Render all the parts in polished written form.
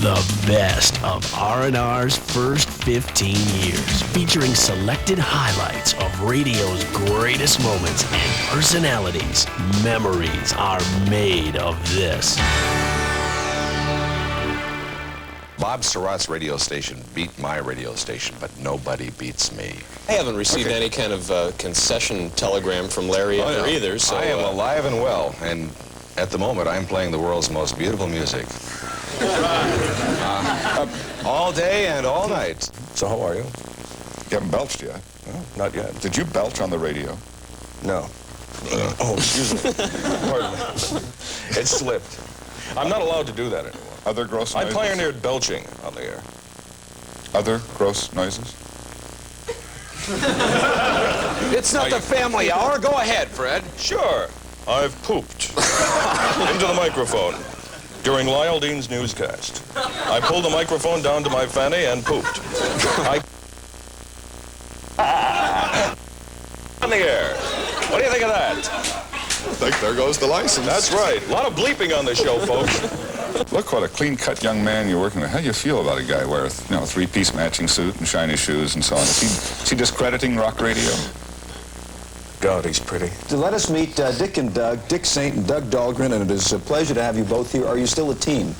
The best of R&R's first 15 years, featuring selected highlights of radio's greatest moments and personalities. Memories are made of this. Bob Surratt's radio station beat my radio station, but nobody beats me. I haven't received any kind of concession telegram from Larry ever either, so... I am alive and well, and at the moment I'm playing the world's most beautiful music. All day and all night. So how are you? You haven't belched yet? No, not yet. Did you belch on the radio? No. Oh, excuse me. Pardon me. It slipped. I'm not allowed to do that anymore. Other gross I noises? pioneered belching on the air. Other gross noises? It's not the family hour. Go ahead, Fred. Sure. I've pooped into the microphone during Lyle Dean's newscast. I pulled the microphone down to my fanny and pooped. On the air. What do you think of that? I think there goes the license. That's right. A lot of bleeping on the show, folks. Look what a clean-cut young man you're working with. How do you feel about a guy wearing, a three-piece matching suit and shiny shoes and so on? Is he discrediting rock radio? God, he's pretty. So let us meet Dick and Doug, Dick Saint and Doug Dahlgren, and it is a pleasure to have you both here. Are you still a team?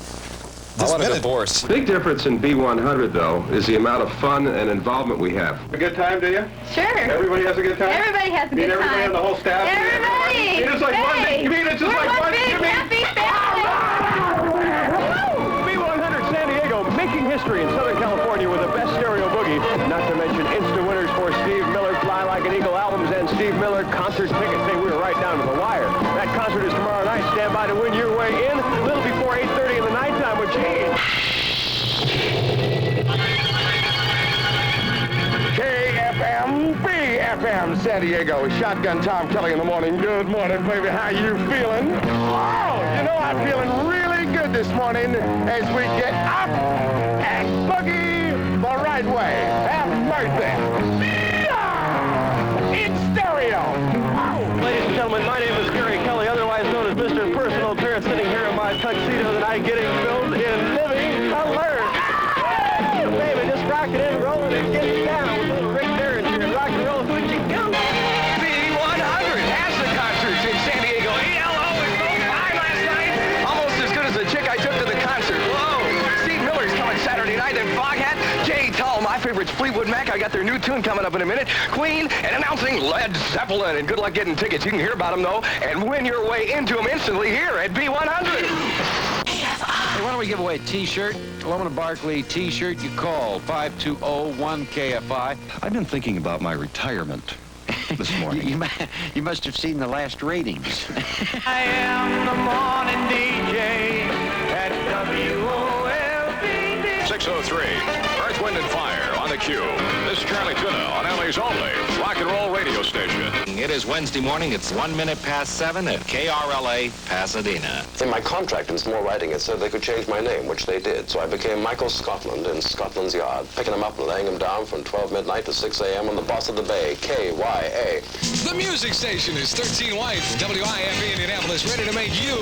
I want a divorce. Big difference in B100, though, is the amount of fun and involvement we have. A good time, do you? Sure. Everybody has a good time? Everybody has a good time. Everybody on the whole staff? Everybody! You mean it's like one big, you mean it's just like one big happy family! B100 San Diego, making history in Southern California with the best stereo boogie. Not to mention instant winners for Steve Miller's Fly Like an Eagle albums and Steve Miller concert tickets. Hey, we were right down to the wire. That concert is tomorrow night. Stand by to win your way in. A little before 8:30 in the nighttime with Gene. KFM, BFM, San Diego. Shotgun Tom Kelly in the morning. Good morning, baby. How you feeling? Oh, you know, I'm feeling really good this morning as we get up and boogie the right way. Have mercy. In stereo. Ladies and gentlemen, my name is Garry Kelly, otherwise known as Mr. Personal Appearance, sitting here in my tuxedo tonight, getting filled in living color. Baby, just rock it in, roll it, and get it down. With a little Rick Derringer and rock and roll, who'd you go? B100 has the concerts in San Diego. ELO is so fine last night. Almost as good as the chick I took to the concert. Whoa. Steve Miller's coming Saturday night, and Foghat, Jay Tull, my favorite's Fleetwood Mac. I got their new tune coming up in a minute. Queen, and announcing Led Zeppelin. And good luck getting tickets. You can hear about them, though, and win your way into them instantly here at B100. Hey, why don't we give away a T-shirt? Lomond Barkley T-shirt. You call 520-1KFI. I've been thinking about my retirement this morning. you must have seen the last ratings. I am the morning DJ at WOLBD. 603, Earth, Wind, and Fire on the Q. This is Charlie Tuna on LA's only rock and roll radio station. It is Wednesday morning. It's 1 minute past 7 at KRLA, Pasadena. In my contract in small writing, it said they could change my name, which they did. So I became Michael Scotland in Scotland's Yard, picking them up and laying them down from 12 midnight to 6 a.m. on the boss of the bay, KYA. The music station is 13 White, WIFE Indianapolis, ready to make you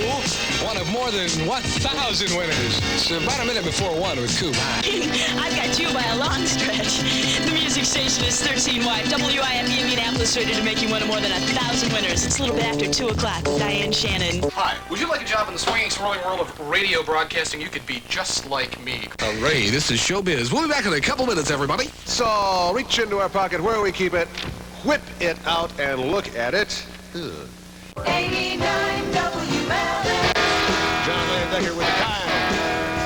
one of more than 1,000 winners. It's about a minute before 1 with Coop. I've got you by a long stretch. The music station is 13 White, WIFE Indianapolis, ready to make you one of more than 1,000 winners. It's a little bit after 2 o'clock with Diane Shannon. Hi, would you like a job in the swinging, swirling world of radio broadcasting? You could be just like me. Ray, this is Showbiz. We'll be back in a couple minutes, everybody. So, reach into our pocket where we keep it, whip it out, and look at it. 89 WLS. John Landecker with the time.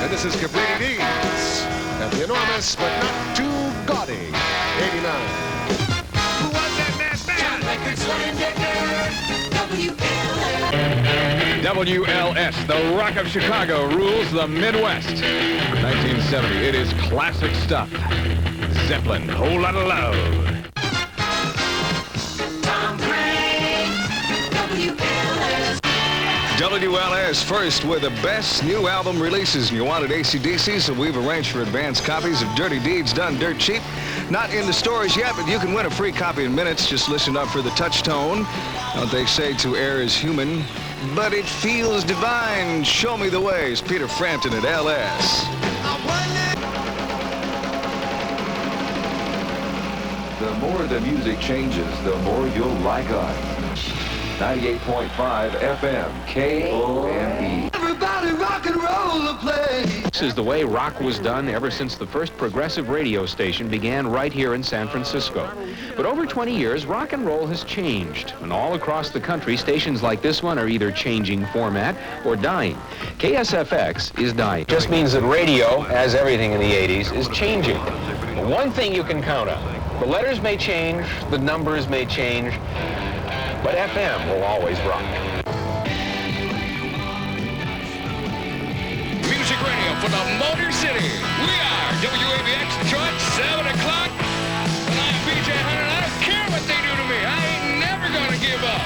And this is Cabrini Deeds at the enormous but not too gaudy 89. Who was that man? John Records Landecker. WLS. WLS, the Rock of Chicago, rules the Midwest. 1970, it is classic stuff. Zeppelin, Whole Lotta Love. Tom Craig. WLS. WLS first with the best new album releases. And you wanted AC/DC, so we've arranged for advanced copies of Dirty Deeds Done Dirt Cheap. Not in the stores yet, but you can win a free copy in minutes. Just listen up for the touch tone. Don't they say to err is human, but it feels divine. Show me the ways. Peter Frampton at LS. The more the music changes, the more you'll like us. 98.5 FM, KOME. Everybody rock and roll the place. This is the way rock was done ever since the first progressive radio station began right here in San Francisco. But over 20 years, rock and roll has changed. And all across the country, stations like this one are either changing format or dying. KSFX is dying. Just means that radio, as everything in the 80s, is changing. One thing you can count on. The letters may change, the numbers may change, but FM will always rock. Music radio for the Motor City. We are WABX Detroit, 7 o'clock. And I'm BJ Hunter. I don't care what they do to me. I ain't never gonna give up.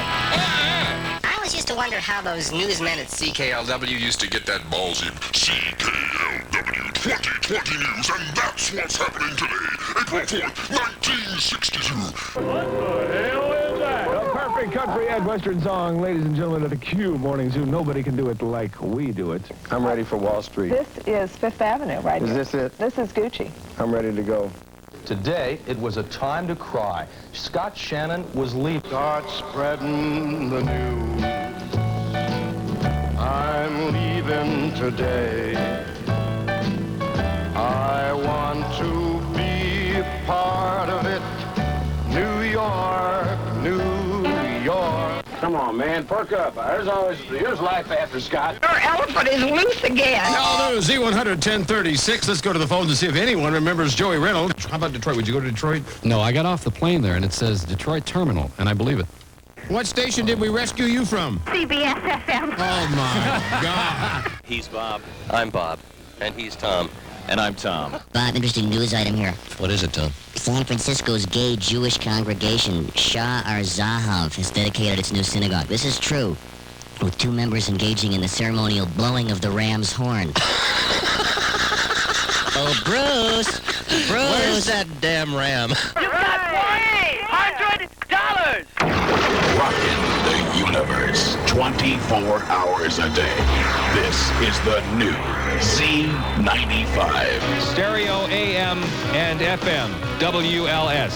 I always used to wonder how those newsmen at CKLW used to get that ballsy CKLW 2020 news, and that's what's happening today. April 4th, 1962. What the hell is that? A perfect country and western song, ladies and gentlemen of the Q Morning Zoo. Nobody can do it like we do it. I'm ready for Wall Street. This is Fifth Avenue right Is here. this it? This is Gucci. I'm ready to go. Today, it was a time to cry. Scott Shannon was leaving. Start spreading the news. I'm leaving today. I want to be a part of it. New York, New York. Come on, man, perk up. Here's life after Scott. Our elephant is loose again. Now, Z100 1036. Let's go to the phone to see if anyone remembers Joey Reynolds. How about Detroit? Would you go to Detroit? No, I got off the plane there, and it says Detroit Terminal, and I believe it. What station did we rescue you from? CBS FM. Oh, my God. He's Bob. I'm Bob. And he's Tom. And I'm Tom. Bob, interesting news item here. What is it, Tom? San Francisco's gay Jewish congregation, Shah Ar-Zahav, has dedicated its new synagogue. This is true, with 2 members engaging in the ceremonial blowing of the ram's horn. Oh, Bruce! Where's that damn ram? You got $100! Rocking the universe 24 hours a day. This is the new Z95. Stereo AM and FM, WLS.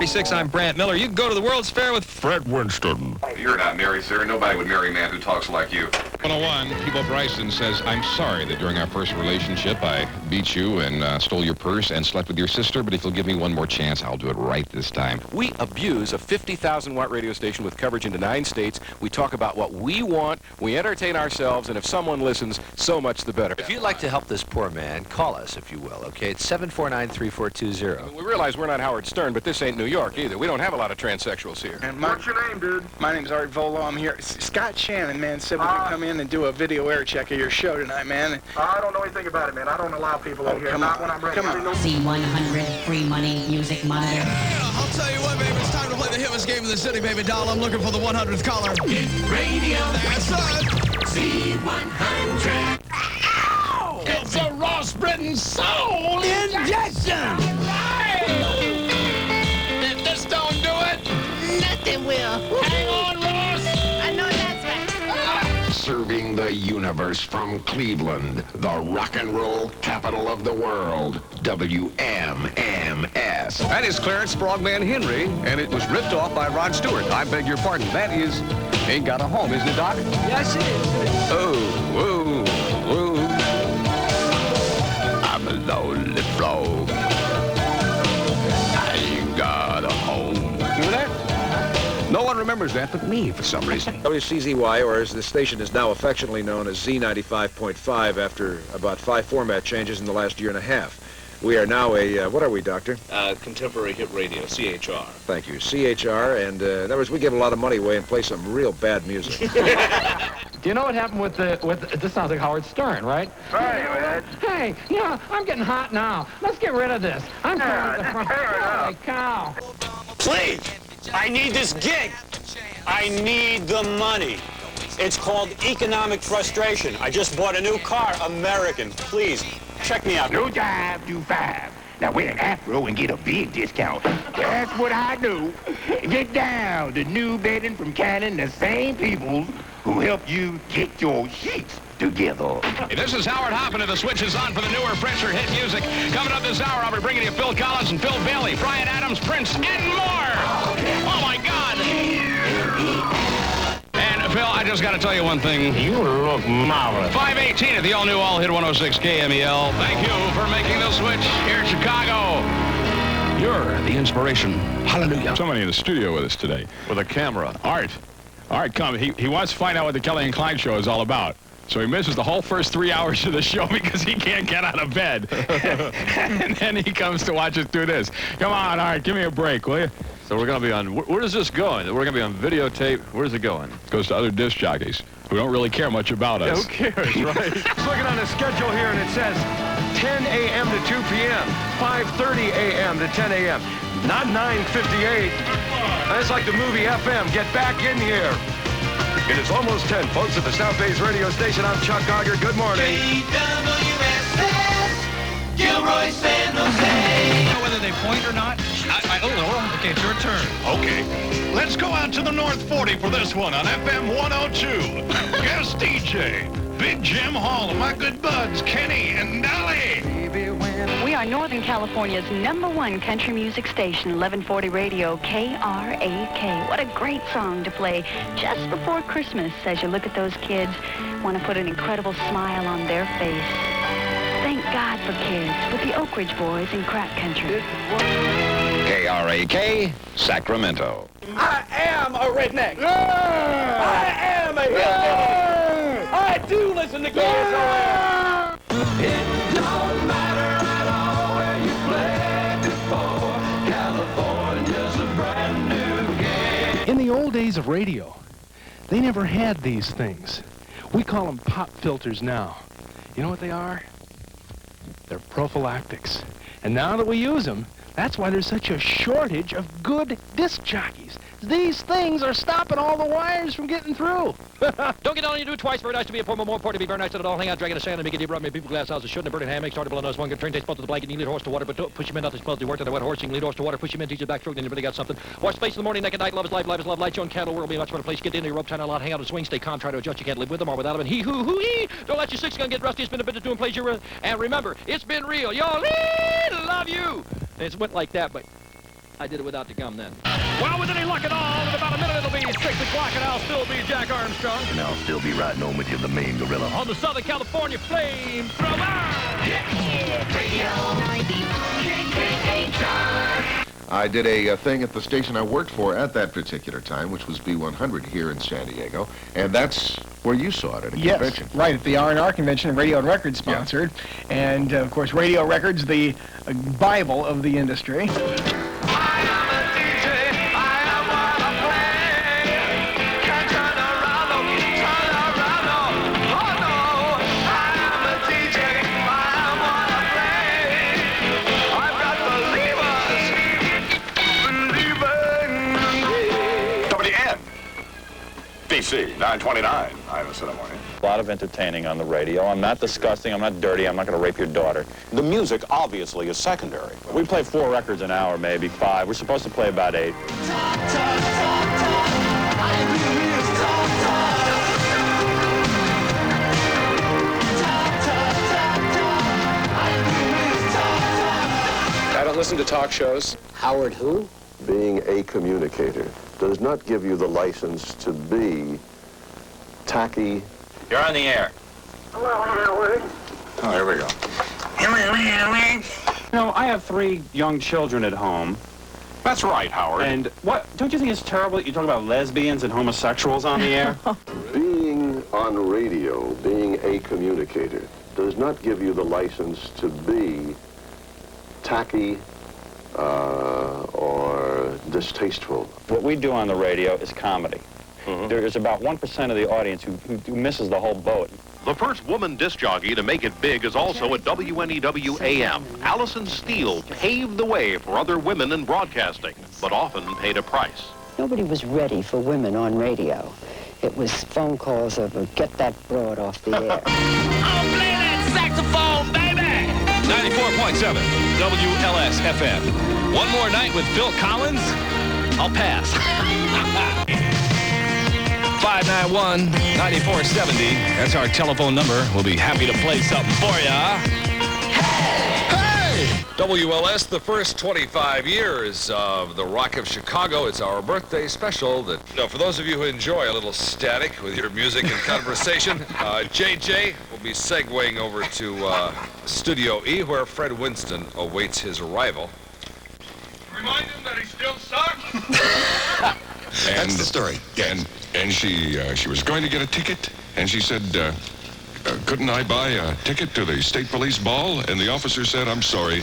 36, I'm Brant Miller. You can go to the World's Fair with Fred Winston. You're not married, sir. Nobody would marry a man who talks like you. 101, Hebo Bryson says, I'm sorry that during our first relationship I beat you and stole your purse and slept with your sister, but if you'll give me one more chance, I'll do it right this time. We abuse a 50,000-watt radio station with coverage into 9 states. We talk about what we want, we entertain ourselves, and if someone listens, so much the better. If you'd like to help this poor man, call us, if you will, okay? It's 749-3420. We realize we're not Howard Stern, but this ain't New York either. We don't have a lot of transsexuals here. And what's your name, dude? My name's Art Volo. I'm here. Scott Shannon, man, said we could come in and do a video air check of your show tonight, man. I don't know anything about it, man. I don't allow people in here. Not when I'm ready. Come on. C100 free money music monitor. Yeah, I'll tell you what, baby. It's time to play the hittest game in the city, baby doll. I'm looking for the 100th caller. Hit radio. That's right. Z100. It's a raw spreading soul injection. If this don't do it, Nothing will. hang on, Ross. I know that's right. Serving the universe from Cleveland, the rock and roll capital of the world, WMMS. That is Clarence Frogman Henry, and it was ripped off by Rod Stewart. I beg your pardon. That is Ain't Got a Home, isn't it, Doc? Yes, it is. Oh, whoa, whoa. I'm a lonely frog. I ain't got a home. Remember that? No one remembers that but me for some reason. WCZY, or as the station is now affectionately known as Z95.5, after about 5 format changes in the last year and a half. We are now a, what are we, Doctor? Contemporary hit radio, CHR. Thank you, CHR, and in other words, we give a lot of money away and play some real bad music. Do you know what happened with this sounds like Howard Stern, right? Right, Hey, you know, I'm getting hot now. Let's get rid of this. I'm tired of the front. Holy cow. Please, I need this gig. I need the money. It's called economic frustration. I just bought a new car, American. Please, check me out. No jive, do 5. Now wear an afro and get a big discount. That's what I do. Get down to New Bedding from Cannon, the same people who help you get your sheets together. Hey, this is Howard Hoffman, and the switch is on for the newer, fresher hit music. Coming up this hour, I'll be bringing you Phil Collins and Phil Bailey, Bryan Adams, Prince, and more. Oh, my God. And, Phil, I just got to tell you one thing. You look marvelous. 518 at the all-new All-Hit 106 KMEL. Thank you for making the switch here in Chicago. You're the inspiration. Hallelujah. Somebody in the studio with us today. With a camera. Art, come. He wants to find out what the Kelly and Klein show is all about. So he misses the whole first 3 hours of the show because he can't get out of bed. And then he comes to watch us do this. Come on, Art, give me a break, will you? So we're going to be on, where is this going? We're going to be on videotape. Where's it going? It goes to other disc jockeys who don't really care much about us. Who cares, right? Just looking on the schedule here, and it says 10 a.m. to 2 p.m., 5:30 a.m. to 10 a.m., not 9:58. That's like the movie FM. Get back in here. It is almost 10, folks, at the South Bay's radio station. I'm Chuck Geiger. Good morning. GWSS, Gilroy, San Jose. Know whether they point or not? I don't know. Okay, it's your turn. Okay. Let's go out to the North 40 for this one on FM 102. Guest DJ, Big Jim Hall, and my good buds, Kenny and Dolly. We are Northern California's #1 country music station, 1140 Radio, KRAK. What a great song to play just before Christmas as you look at those kids. Want to put an incredible smile on their face. Thank God for kids with the Oak Ridge Boys in Crack Country. KRAK, Sacramento. I am a redneck. Yeah! I am a hillbilly. I do listen to KSOL. It don't matter at all where you played before. California's a brand new game. In the old days of radio, they never had these things. We call them pop filters now. You know what they are? They're prophylactics. And now that we use them, that's why there's such a shortage of good disc jockeys. These things are stopping all the wires from getting through. Don't get on, you do it twice. Very nice to be a poor, more important to be very nice at all. Hang out, dragging a sand and make it deep, rub me people glass houses, shooting a bird in hand, make started below nose, one good train, taste both of the blanket, you lead horse to water, but don't push him in, nothing smells, you work to the wet horse, you can lead horse to water, push him in, teach you back stroke, then you really got something. Watch space in the morning, naked night, love is life, life is love, light you on cattle, world will be a much better place. Get into your rope, time a lot, hang out and swing, stay calm, try to adjust, you can't live with them or without them, and hee-hoo-hoo-hee. Don't let your six gun get rusty, it's been a bit of doing plays you and remember, it's been real. Yo, love you. And it went like that, but I did it without the gum then. Well, with any luck at all, in about a minute it'll be 6 o'clock, and I'll still be Jack Armstrong. And I'll still be riding home with you, the main gorilla. On the Southern California Flamethrower! I did a thing at the station I worked for at that particular time, which was B100 here in San Diego, and that's where you saw it at a convention. Yes, right, at the R&R convention, Radio and Records sponsored. Yeah. And, of course, Radio Records, the Bible of the industry. DC, 929, Imus in the morning. A lot of entertaining on the radio. I'm not disgusting, I'm not dirty, I'm not going to rape your daughter. The music, obviously, is secondary. We play 4 records an hour, maybe 5. We're supposed to play about 8. I don't listen to talk shows. Howard who? Being a communicator does not give you the license to be tacky. You're on the air. Hello, Howard. Oh, here we go. Hello, Howard. You know, I have 3 young children at home. That's right, Howard. And what, don't you think it's terrible that you talk about lesbians and homosexuals on the air? Being on radio, being a communicator, does not give you the license to be tacky, or distasteful. What we do on the radio is comedy. There is about 1% of the audience who misses the whole boat. The first woman disc jockey to make it big is also at WNEW AM. Allison Steele paved the way for other women in broadcasting, but often paid a price. Nobody was ready for women on radio. It was phone calls of, get that broad off the air. I'll play that saxophone, baby! 94.7 WLS FM. One more night with Phil Collins? I'll pass. 591-9470. That's our telephone number. We'll be happy to play something for ya. WLS, the first 25 years of the Rock of Chicago. It's our birthday special that, for those of you who enjoy a little static with your music and conversation, JJ will be segueing over to Studio E, where Fred Winston awaits his arrival. Remind him that he still sucks. That's the story. And she was going to get a ticket, and she said, couldn't I buy a ticket to the state police ball? And the officer said, I'm sorry,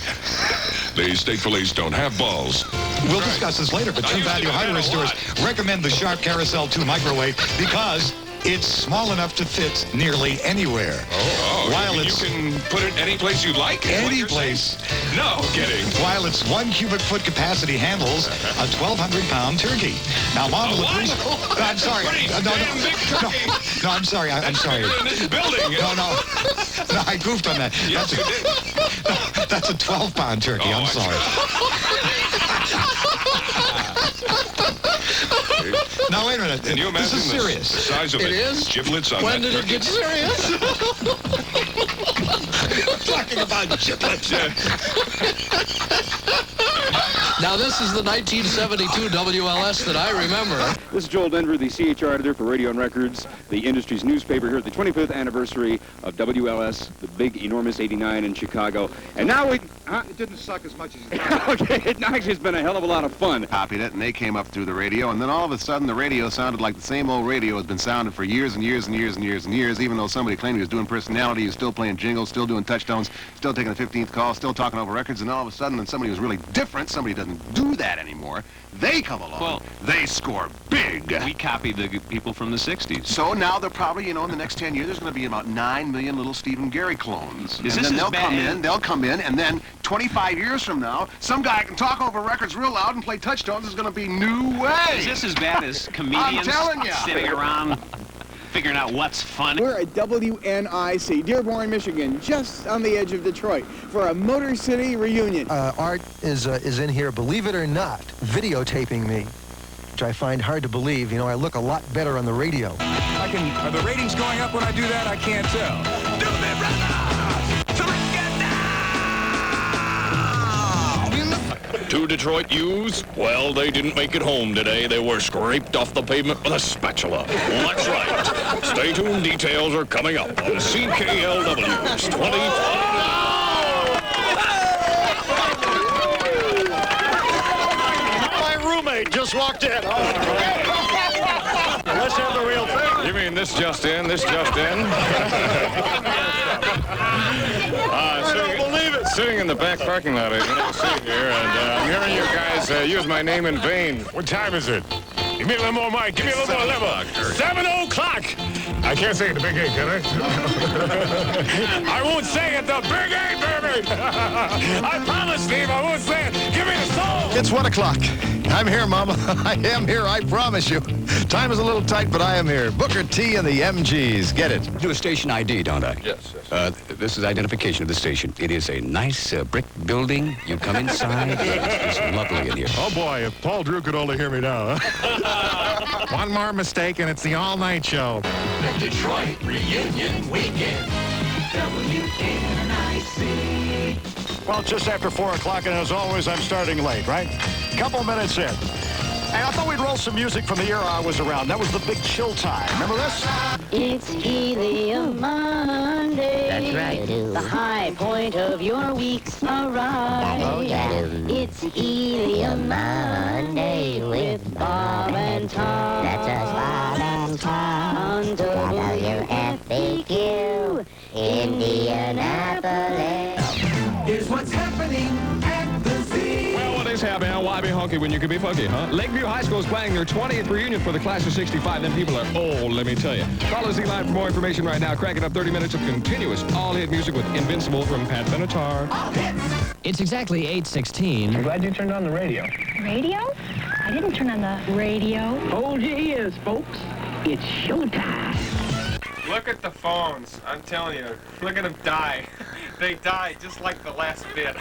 the state police don't have balls. We'll discuss this later, but True Value Hardware stores recommend the Sharp Carousel 2 microwave because it's small enough to fit nearly anywhere. While you can put it any place you like? Any place. No kidding. While its 1 cubic foot capacity handles a 1,200-pound turkey. Now, Mom will appreciate... I'm sorry. No, I'm sorry. I'm sorry. In this building. No, I goofed on that. Yes, you did. That's a 12-pound turkey. I'm sorry. Now, wait a minute. Can you imagine this is serious. The size of it is? Giblets on When that did it get serious? Talking about giblets. Now, this is the 1972 WLS that I remember. This is Joel Denver, the CHR editor for Radio and Records, the industry's newspaper here at the 25th anniversary of WLS, the big, enormous 89 in Chicago. And now we... It didn't suck as much as it Okay, it actually has been a hell of a lot of fun. Copied it, and they came up through the radio, and then all of a sudden the radio sounded like the same old radio has been sounding for years and years and years and years and years, even though somebody claimed he was doing personality, he was still playing jingles, still doing touchdowns, still taking the 15th call, still talking over records, and all of a sudden, when somebody was really different, somebody doesn't do that anymore, they come along, they score big. We copied the people from the 60s. So now they're probably, in the next 10 years, there's going to be about 9 million little Stephen Garry clones. Is and this then as bad? they'll come in, and then 25 years from now, some guy can talk over records real loud and play touchdowns is going to be new way. Is this as bad as comedians sitting around figuring out what's funny? We're at WNIC, Dearborn, Michigan, just on the edge of Detroit, for a Motor City reunion. Art is in here, believe it or not, videotaping me, which I find hard to believe. I look a lot better on the radio. Are the ratings going up when I do that? I can't tell. Do me, brother! Two Detroit youths? Well, they didn't make it home today. They were scraped off the pavement with a spatula. Well, that's right. Stay tuned. Details are coming up on CKLW's 20... My roommate just walked in. Let's have the real thing. You mean this just in, this just in? I don't believe it. Sitting in the back parking lot, I didn't see here, and I'm hearing you guys use my name in vain. What time is it? Give me a little more mic. Give me a little more level. 7 o'clock. I can't say it the big A, can I? I won't say it the big A, baby. I promise, Steve, I won't say it. Give me the soul. It's 1 o'clock. I'm here, Mama. I am here, I promise you. Time is a little tight, but I am here. Booker T and the MGs. Get it. Do a station ID, don't I? Yes. This is identification of the station. It is a nice brick building. You come inside. It's lovely in here. Oh, boy, if Paul Drew could only hear me now, huh? One more mistake, and it's the all-night show. The Detroit Reunion Weekend. WNIC. Well, just after 4 o'clock, and as always, I'm starting late, right? Couple minutes in. Hey, I thought we'd roll some music from the era I was around. That was the big chill time. Remember this? It's Helium Monday. That's right. The high point of your week's arrived. Oh, yeah. It's Helium Monday with Bob and Tom. That's us, Bob and Tom. On WFAQ, Indianapolis. Here's what's happening at the Z. Well, what is happening? Why be honky when you can be funky, huh? Lakeview High School is planning their 20th reunion for the class of 65. Them people are old, let me tell you. Call the Z-Line for more information right now. Cracking up 30 minutes of continuous all-hit music with Invincible from Pat Benatar. It's exactly 8:16. I'm glad you turned on the radio. Radio? I didn't turn on the radio. Hold your ears, folks. It's showtime. Look at the phones. I'm telling you. Look at them die. They die just like the last bit.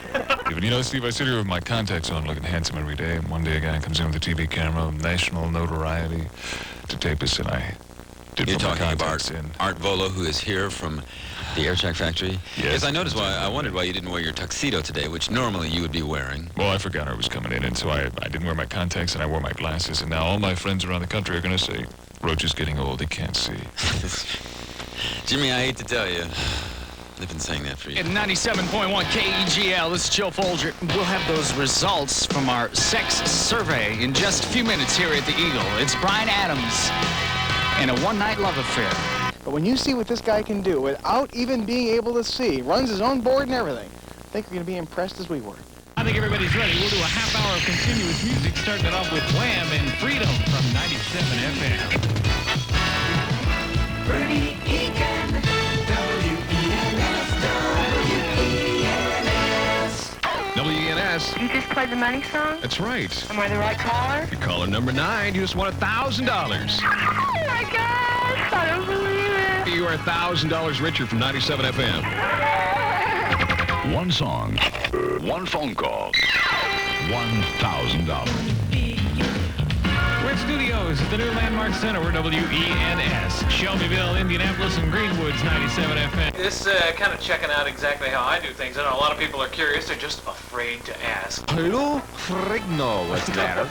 Steve, I sit here with my contacts on looking handsome every day, and one day a guy comes in with a TV camera of national notoriety to tape us, and I did You're for my talking about contacts in. Art Volo, who is here from the Air Shack factory. Yes. I noticed I wondered why you didn't wear your tuxedo today, which normally you would be wearing. Well, I forgot I was coming in, and so I didn't wear my contacts, and I wore my glasses, and now all my friends around the country are going to say, Roach is getting old, he can't see. Jimmy, I hate to tell you, they've been saying that for you. At 97.1 KEGL, this is Joe Folger. We'll have those results from our sex survey in just a few minutes here at the Eagle. It's Brian Adams and a one-night love affair. But when you see what this guy can do without even being able to see, runs his own board and everything, I think you're going to be impressed as we were. I think everybody's ready. We'll do a half hour of continuous music, starting it off with Wham and Freedom from 97 FM. Bernie Eagan, WENS. You just played the money song? That's right. Am I the right caller? You're caller number 9. You just won $1,000. Oh my gosh, I don't believe it. You are $1,000 richer from 97 FM. One song, one phone call, $1,000. We're at studios at the new Landmark Center. We're WENS, Shelbyville, Indianapolis, and Greenwoods, 97 FM. This kind of checking out exactly how I do things. I know a lot of people are curious. They're just afraid to ask. Lou Frigno was there.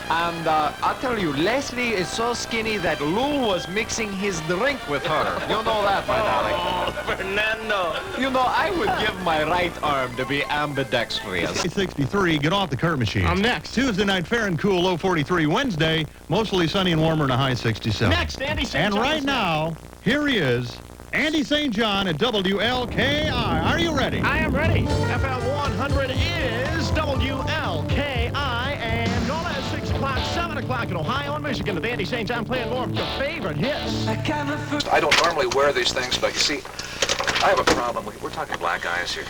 And I'll tell you, Leslie is so skinny that Lou was mixing his drink with her. You know that, my darling. Oh, Fernando. You know, I would give my right arm to be ambidextrous. 63, get off the Kerr machine. I'm next. Tuesday night, fair and cool, low 43. Wednesday, mostly sunny and warmer and a high 67. Next, Andy St. And John's right now, here he is, Andy St. John at WLKI. Are you ready? I am ready. FM 100 is WLKI, and all at 6 o'clock, 7 o'clock in Ohio and Michigan with Andy St. John playing more of your favorite hits. I don't normally wear these things, but you see, I have a problem. We're talking black guys here.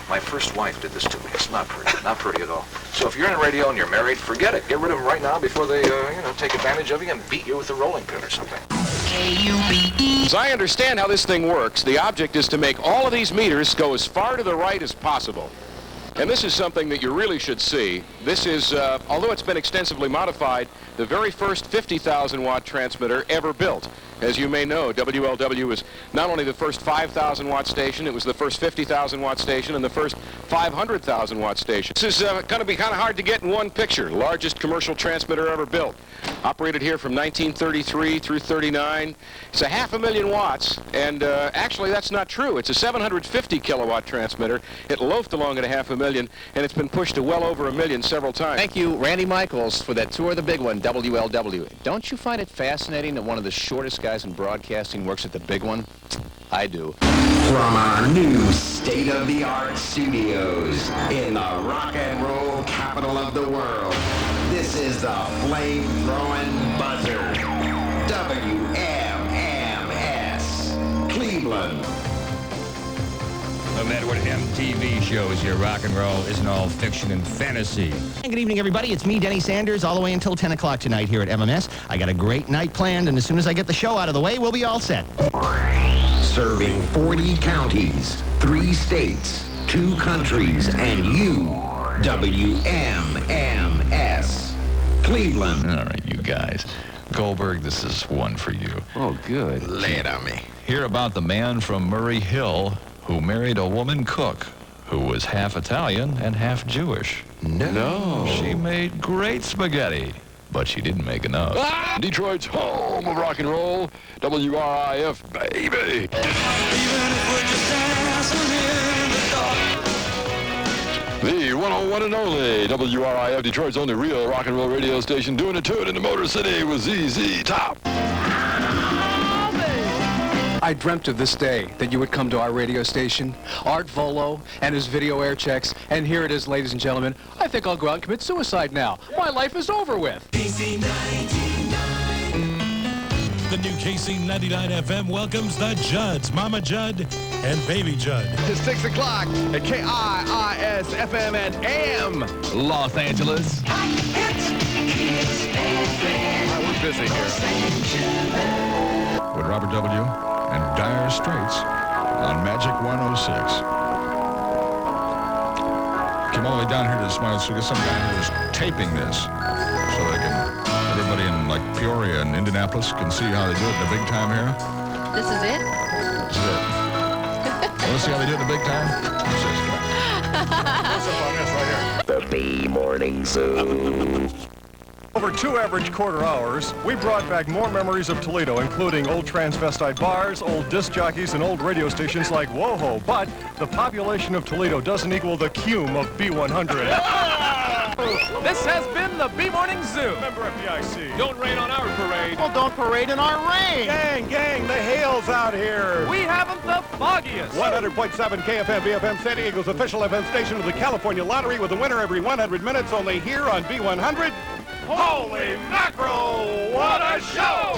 My first wife did this to me. It's not pretty at all. So if you're in radio and you're married, forget it. Get rid of them right now before they, take advantage of you and beat you with a rolling pin or something. As I understand how this thing works, the object is to make all of these meters go as far to the right as possible. And this is something that you really should see. This is, although it's been extensively modified, the very first 50,000 watt transmitter ever built. As you may know, WLW was not only the first 5,000 watt station, it was the first 50,000 watt station and the first 500,000 watt station. This is going to be kind of hard to get in one picture. Largest commercial transmitter ever built. Operated here from 1933 through 39. It's a 500,000 watts, and actually that's not true. It's a 750 kilowatt transmitter. It loafed along at a 500,000, and it's been pushed to well over 1 million several times. Thank you, Randy Michaels, for that tour of the big one, WLW. Don't you find it fascinating that one of the shortest guys in broadcasting works at the big one? I do. From our new state-of-the-art studios in the rock and roll capital of the world, this is the flame-throwing buzzer, WMMS, Cleveland. No matter what MTV shows you, rock and roll isn't all fiction and fantasy. Good evening, everybody. It's me, Denny Sanders, all the way until 10 o'clock tonight here at MMS. I got a great night planned, and as soon as I get the show out of the way, we'll be all set. Serving 40 counties, 3 states, 2 countries, and you, WMMS, Cleveland. All right, you guys. Goldberg, this is one for you. Oh, good. Lay it on me. Hear about the man from Murray Hill who married a woman cook who was half Italian and half Jewish. No. She made great spaghetti, but she didn't make enough. Detroit's home of rock and roll, WRIF, baby. The 101 and only WRIF, Detroit's only real rock and roll radio station, doing it to it in the Motor City with ZZ Top. I dreamt of this day that you would come to our radio station, Art Volo and his video air checks, and here it is, ladies and gentlemen. I think I'll go out and commit suicide now. My life is over with. The new KC99 FM welcomes the Judds, Mama Judd and Baby Judd. It's 6 o'clock at KIIS FM and AM, Los Angeles. We're busy here. With Robert W. and Dire Straits on Magic 106. Came all the way down here to the Smile, so we got some guy who was taping this so they can everybody in like Peoria and Indianapolis can see how they do it in the big time here. This is it? This is it. Want to see how they do it in the big time? The B Morning Zoo. Over 2 average quarter hours, we brought back more memories of Toledo, including old transvestite bars, old disc jockeys, and old radio stations like WoHo. But the population of Toledo doesn't equal the cume of B100. This has been the B-Morning Zoo. Member FDIC. Don't rain on our parade. Well, don't parade in our rain. Gang, the hail's out here. We haven't the foggiest. 100.7 KFM, BFM, San Diego's official FM station of the California Lottery, with a winner every 100 minutes, only here on B100. Holy mackerel, what a show!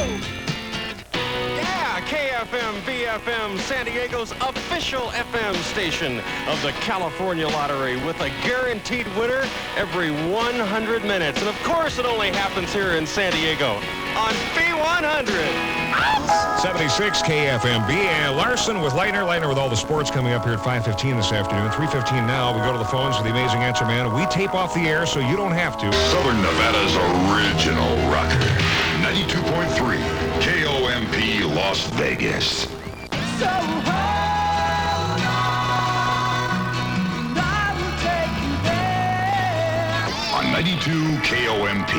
Yeah, KFM, BFM, San Diego's official FM station of the California Lottery, with a guaranteed winner every 100 minutes. And of course, it only happens here in San Diego on B100. 76 KFMB, and Larson with Leitner. Leitner with all the sports coming up here at 5:15 this afternoon. 3:15 now. We go to the phones with the amazing answer man. We tape off the air so you don't have to. Southern Nevada's original rocker. 92.3 KOMP Las Vegas. So hold on, I will take you there. On 92 KOMP.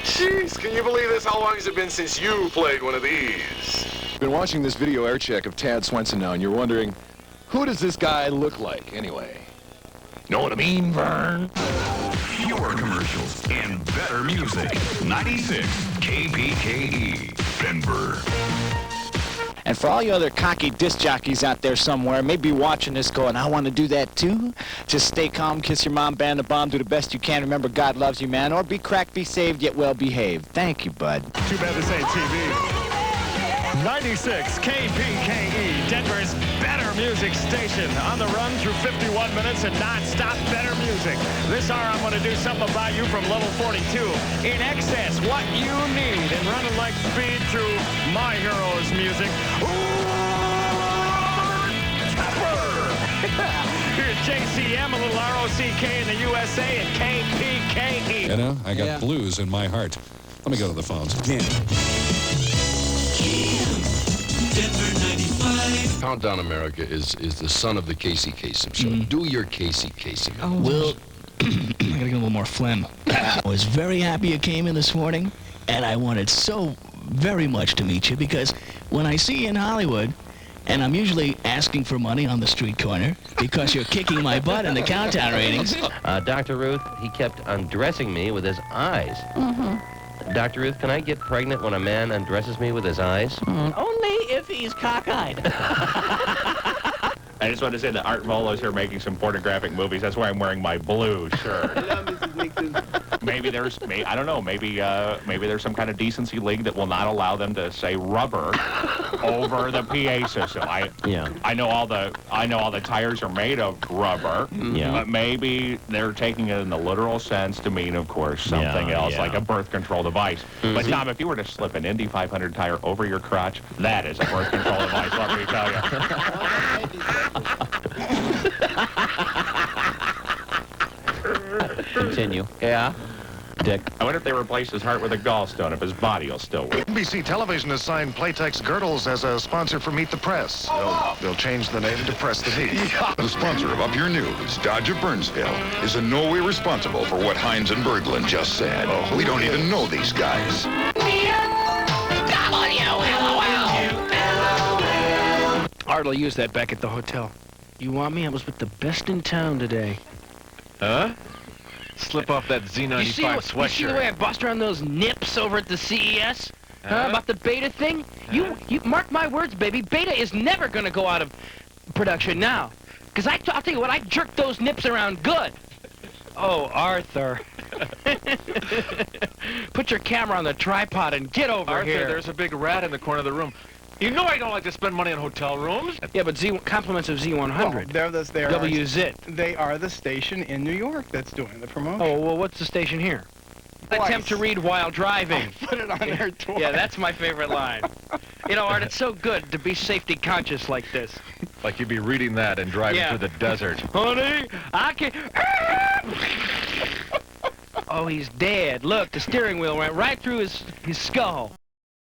Jeez, can you believe this? How long has it been since you played one of these? Been watching this video air check of Tad Swenson now, and you're wondering, who does this guy look like, anyway? Know what I mean, Vern? Fewer commercials and better music. 96 KPKE, Denver. And for all you other cocky disc jockeys out there somewhere, maybe watching this going, I want to do that too. Just stay calm, kiss your mom, band the bomb, do the best you can. Remember, God loves you, man. Or be cracked, be saved, yet well behaved. Thank you, bud. Too bad this ain't TV. 96 KPKE, Denver's better music station. On the run through 51 minutes and non-stop better music. This hour I'm going to do something about you from level 42. In excess, what you need. And running like speed through my hero's music. Here's JCM, a little ROCK in the USA, and KPKE. You know, I got blues in my heart. Let me go to the phones. Denver 95. Countdown America is the son of the Casey Kasem. So do your Casey Kasem. Oh, Will, I gotta get a little more phlegm. I was very happy you came in this morning, and I wanted so very much to meet you, because when I see you in Hollywood, and I'm usually asking for money on the street corner because you're kicking my butt in the countdown ratings. Dr. Ruth, he kept undressing me with his eyes. Dr. Ruth, can I get pregnant when a man undresses me with his eyes? Only if he's cockeyed. I just want to say that Art Volo's here making some pornographic movies. That's why I'm wearing my blue shirt. Maybe there's, I don't know, maybe there's some kind of decency league that will not allow them to say rubber over the PA system. I know all the tires are made of rubber. But maybe they're taking it in the literal sense to mean, of course, something else, like a birth control device. But Tom, if you were to slip an Indy 500 tire over your crotch, that is a birth control device, let me tell you. Continue. Yeah? Dick. I wonder if they replace his heart with a gallstone, if his body will still work. NBC Television has signed Playtex Girdles as a sponsor for Meet the Press. They'll change the name to Press the Meat. The sponsor of Up Your News, Dodge of Burnsville, is in no way responsible for what Hines and Burglund just said. We don't even know these guys. Art will use that back at the hotel. You want me? I was with the best in town today. Huh? Slip off that Z95 sweatshirt. You see the way I bust around those nips over at the CES? About the Beta thing? You mark my words, baby. Beta is never going to go out of production now. Because I'll tell you what, I jerked those nips around good. Oh, Arthur. Put your camera on the tripod and get over here. Arthur, there's a big rat in the corner of the room. You know I don't like to spend money on hotel rooms. Yeah, but compliments of Z100. Well, WZIT. They are the station in New York that's doing the promotion. Oh, well, what's the station here? Attempt to read while driving. Put it on there twice. Yeah, that's my favorite line. You know, Art, it's so good to be safety conscious like this. Like you'd be reading that and driving through the desert. Honey, I can't... Oh, he's dead. Look, the steering wheel went right through his skull.